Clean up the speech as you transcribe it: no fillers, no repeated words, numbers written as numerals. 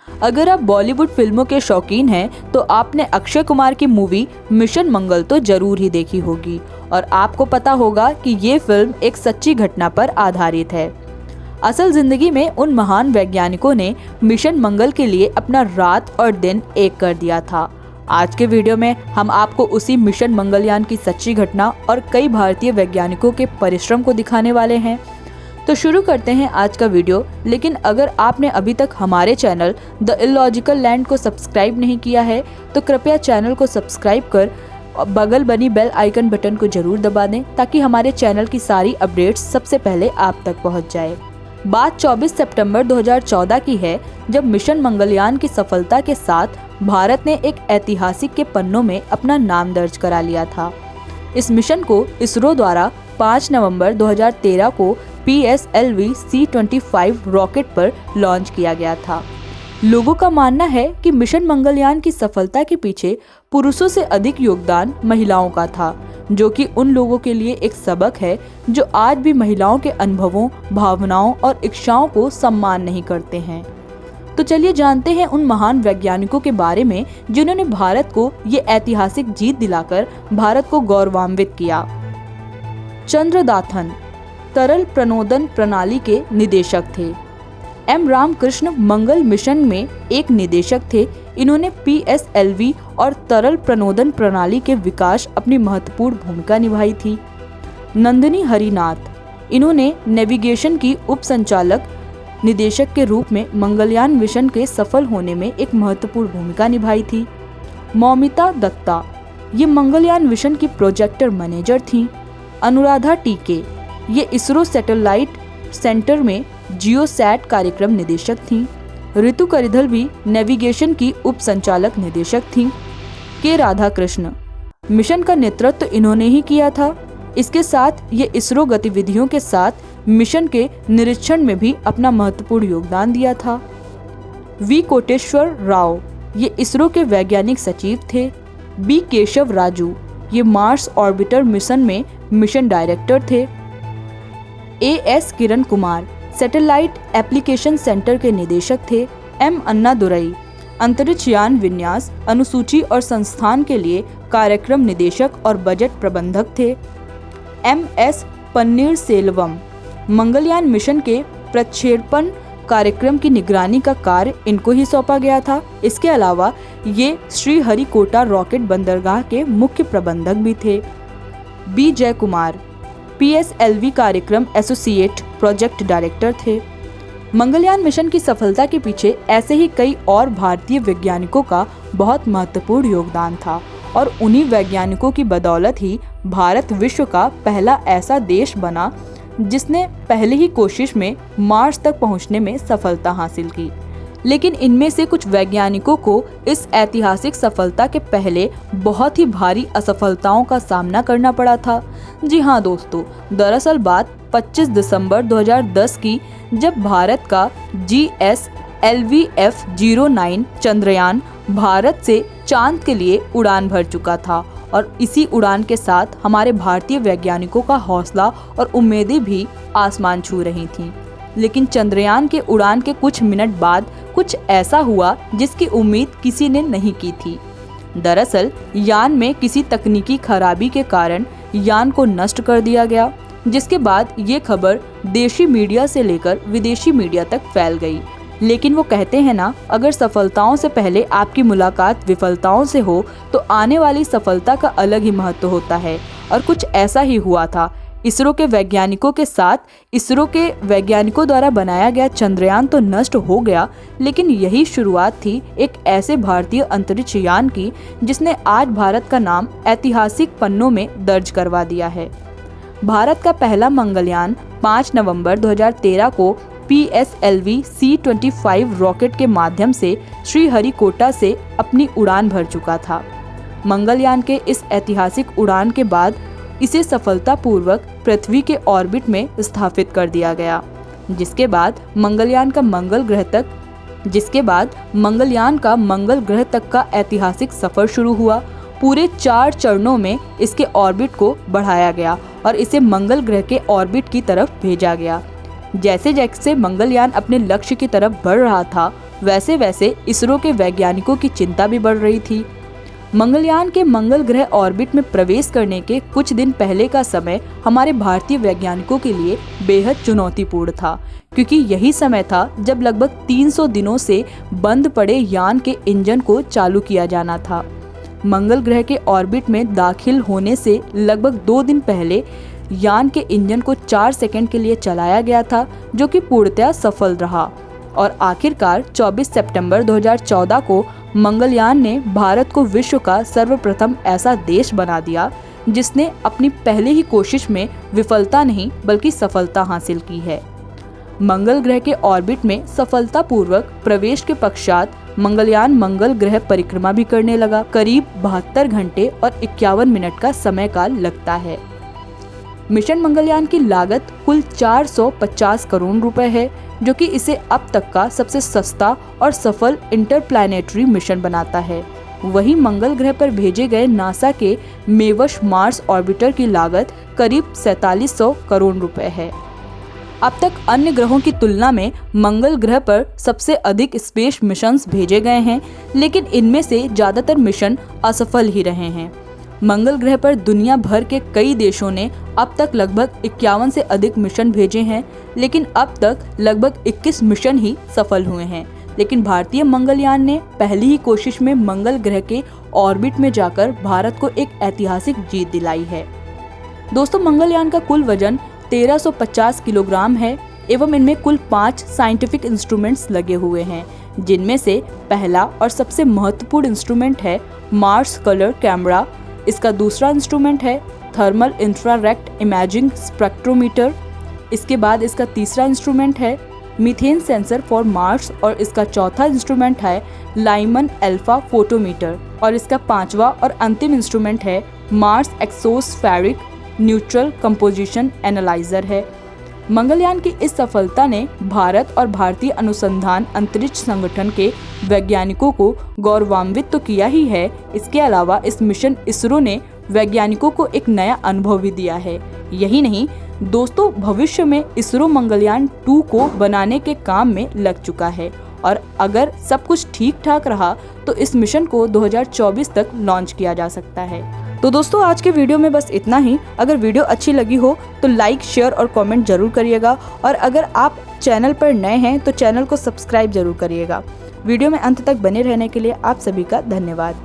अगर आप बॉलीवुड फिल्मों के शौकीन हैं तो आपने अक्षय कुमार की मूवी मिशन मंगल तो जरूर ही देखी होगी और आपको पता होगा कि ये फिल्म एक सच्ची घटना पर आधारित है। असल जिंदगी में उन महान वैज्ञानिकों ने मिशन मंगल के लिए अपना रात और दिन एक कर दिया था। आज के वीडियो में हम आपको उसी मिशन मंगलयान की सच्ची घटना और कई भारतीय वैज्ञानिकों के परिश्रम को दिखाने वाले हैं। तो शुरू करते हैं आज का वीडियो। लेकिन अगर आपने अभी तक हमारे चैनल द इलॉजिकल लैंड को सब्सक्राइब नहीं किया है तो कृपया चैनल को सब्सक्राइब कर बगल बनी बेल आइकन बटन को जरूर दबा दें ताकि हमारे चैनल की सारी अपडेट्स सबसे पहले आप तक पहुंच जाए। बात 24 सितंबर 2014 की है जब मिशन मंगलयान की सफलता के साथ भारत ने एक ऐतिहासिक के पन्नों में अपना नाम दर्ज करा लिया था। इस मिशन को इसरो द्वारा 5 नवंबर 2013 को PSLV-C25 रॉकेट पर लॉन्च किया गया था। लोगों का मानना है कि मिशन मंगलयान की सफलता के पीछे पुरुषों से अधिक योगदान महिलाओं का था, जो कि उन लोगों के लिए एक सबक है जो आज भी महिलाओं के अनुभवों, भावनाओं और इच्छाओं को सम्मान नहीं करते हैं। तो चलिए जानते हैं उन महान वैज्ञानिकों के बारे में जिन्होंने भारत को ये ऐतिहासिक जीत दिलाकर भारत को गौरवान्वित किया। चंद्रदाथन तरल प्रणोदन प्रणाली के निदेशक थे। एम रामकृष्ण मंगल मिशन में एक निदेशक थे। इन्होंने PSLV और तरल प्रणोदन प्रणाली के विकास अपनी महत्वपूर्ण भूमिका निभाई थी। नंदिनी हरिनाथ इन्होंने नेविगेशन की उप संचालक निदेशक के रूप में मंगलयान मिशन के सफल होने में एक महत्वपूर्ण भूमिका निभाई थी। मौमिता दत्ता ये मंगलयान मिशन की प्रोजेक्टर मैनेजर थीं। अनुराधा टीके ये इसरो सैटेलाइट सेंटर में जियोसैट कार्यक्रम निदेशक थीं। ऋतु करिधल भी नेविगेशन की उप संचालक निदेशक थीं। के राधाकृष्ण मिशन का नेतृत्व इन्होंने ही किया था। इसके साथ ये इसरो गतिविधियों के साथ मिशन के निरीक्षण में भी अपना महत्वपूर्ण योगदान दिया था। वी कोटेश्वर राव ये इसरो के वैज्ञानिक सचिव थे। बी केशव राजू ये मार्स ऑर्बिटर मिशन में मिशन डायरेक्टर थे। AS Kiran Kumar satellite application centre के निदेशक थे। M अन्नादुरई अंतरिक्ष यान विन्यास, अनुसूची और संस्थान के लिए कार्यक्रम निदेशक और बजट प्रबंधक थे। MS पन्नीरसेल्वम मंगलयान मिशन के प्रक्षेपण कार्यक्रम की निगरानी का कार्य इनको ही सौंपा गया था। इसके अलावा ये श्रीहरिकोटा रॉकेट बंदरगाह के मुख्य प्रबंधक भी थे। बी जय कुमार PSLV कार्यक्रम एसोसिएट प्रोजेक्ट डायरेक्टर थे। मंगलयान मिशन की सफलता के पीछे ऐसे ही कई और भारतीय वैज्ञानिकों का बहुत महत्वपूर्ण योगदान था और उन्हीं वैज्ञानिकों की बदौलत ही भारत विश्व का पहला ऐसा देश बना जिसने पहले ही कोशिश में मार्स तक पहुंचने में सफलता हासिल की। लेकिन इनमें से कुछ वैज्ञानिकों को इस ऐतिहासिक सफलता के पहले बहुत ही भारी असफलताओं का सामना करना पड़ा था। जी हाँ दोस्तों, दरअसल बात 25 दिसंबर 2010 की, जब भारत का GSLV-F09 चंद्रयान भारत से चांद के लिए उड़ान भर चुका था और इसी उड़ान के साथ हमारे भारतीय वैज्ञानिकों का हौसला और उम्मीदें भी आसमान छू रही थीं। लेकिन चंद्रयान के उड़ान के कुछ मिनट बाद कुछ ऐसा हुआ जिसकी उम्मीद किसी ने नहीं की थी। दरअसल यान में किसी तकनीकी खराबी के कारण यान को नष्ट कर दिया गया, जिसके बाद ये खबर देशी मीडिया से लेकर विदेशी मीडिया तक फैल गई। लेकिन वो कहते हैं ना, अगर सफलताओं से पहले आपकी मुलाकात विफलताओं से हो तो आने वाली सफलता का अलग ही महत्व होता है। और कुछ ऐसा ही हुआ था। इसरो के वैज्ञानिकों के साथ इसरो के वैज्ञानिकों द्वारा बनाया गया चंद्रयान तो नष्ट हो गया, लेकिन यही शुरुआत थी एक ऐसे भारतीय अंतरिक्ष यान की जिसने आज भारत का नाम ऐतिहासिक पन्नों में दर्ज करवा दिया है। भारत का पहला मंगलयान 5 नवंबर 2013 को PSLV-C25 रॉकेट के माध्यम से श्रीहरिकोटा से अपनी उड़ान भर चुका था। मंगलयान के इस ऐतिहासिक उड़ान के बाद इसे सफलतापूर्वक पृथ्वी के ऑर्बिट में स्थापित कर दिया गया, जिसके बाद मंगलयान का मंगल ग्रह तक का ऐतिहासिक सफर शुरू हुआ। पूरे 4 चरणों में इसके ऑर्बिट को बढ़ाया गया और इसे मंगल ग्रह के ऑर्बिट की तरफ भेजा गया। जैसे जैसे मंगलयान अपने लक्ष्य की तरफ बढ़ रहा था, वैसे वैसे इसरो के वैज्ञानिकों की चिंता भी बढ़ रही थी। मंगलयान के मंगल ग्रह ऑर्बिट में प्रवेश करने के कुछ दिन पहले का समय हमारे भारतीय वैज्ञानिकों के लिए बेहद चुनौतीपूर्ण था, क्योंकि यही समय था जब लगभग 300 दिनों से बंद पड़े यान के इंजन को चालू किया जाना था। मंगल ग्रह के ऑर्बिट में दाखिल होने से लगभग 2 दिन पहले यान के इंजन को 4 सेकंड के लिए चलाया गया था, जो कि पूर्णतः सफल रहा और आखिरकार 24 सितंबर 2014 को मंगलयान ने भारत को विश्व का सर्वप्रथम ऐसा देश बना दिया जिसने अपनी पहले ही कोशिश में विफलता नहीं बल्कि सफलता हासिल की है। मंगल ग्रह के ऑर्बिट में सफलतापूर्वक प्रवेश के पश्चात मंगलयान मंगल ग्रह परिक्रमा भी करने लगा। करीब 72 घंटे और 51 मिनट का समय काल लगता है। मिशन मंगलयान की लागत कुल 450 करोड़ रुपए है, जो कि इसे अब तक का सबसे सस्ता और सफल इंटरप्लैनेटरी मिशन बनाता है। वहीं मंगल ग्रह पर भेजे गए नासा के मेवश मार्स ऑर्बिटर की लागत करीब 4700 करोड़ रुपए है। अब तक अन्य ग्रहों की तुलना में मंगल ग्रह पर सबसे अधिक स्पेस मिशंस भेजे गए हैं, लेकिन इनमें से ज्यादातर मिशन असफल ही रहे हैं। मंगल ग्रह पर दुनिया भर के कई देशों ने अब तक लगभग 51 से अधिक मिशन भेजे हैं, लेकिन अब तक लगभग 21 मिशन ही सफल हुए हैं। लेकिन भारतीय मंगलयान ने पहली ही कोशिश में मंगल ग्रह के ऑर्बिट में जाकर भारत को एक ऐतिहासिक जीत दिलाई है। दोस्तों, मंगलयान का कुल वजन 1350 किलोग्राम है एवं इनमें कुल 5 साइंटिफिक इंस्ट्रूमेंट्स लगे हुए हैं, जिनमें से पहला और सबसे महत्वपूर्ण इंस्ट्रूमेंट है मार्स कलर कैमरा। इसका दूसरा इंस्ट्रूमेंट है थर्मल इंफ्रारेड इमेजिंग स्पेक्ट्रोमीटर। इसके बाद इसका तीसरा इंस्ट्रूमेंट है मीथेन सेंसर फॉर मार्स और इसका चौथा इंस्ट्रूमेंट है लाइमन अल्फा फोटोमीटर और इसका पांचवा और अंतिम इंस्ट्रूमेंट है मार्स एक्सोस्फेरिक न्यूट्रल कंपोजिशन एनालाइजर है। मंगलयान की इस सफलता ने भारत और भारतीय अनुसंधान अंतरिक्ष संगठन के वैज्ञानिकों को गौरवान्वित तो किया ही है, इसके अलावा इस मिशन इसरो ने वैज्ञानिकों को एक नया अनुभव भी दिया है। यही नहीं दोस्तों, भविष्य में इसरो मंगलयान 2 को बनाने के काम में लग चुका है और अगर सब कुछ ठीक ठाक रहा तो इस मिशन को 2024 तक लॉन्च किया जा सकता है। तो दोस्तों, आज के वीडियो में बस इतना ही। अगर वीडियो अच्छी लगी हो तो लाइक, शेयर और कमेंट जरूर करिएगा और अगर आप चैनल पर नए हैं तो चैनल को सब्सक्राइब जरूर करिएगा। वीडियो में अंत तक बने रहने के लिए आप सभी का धन्यवाद।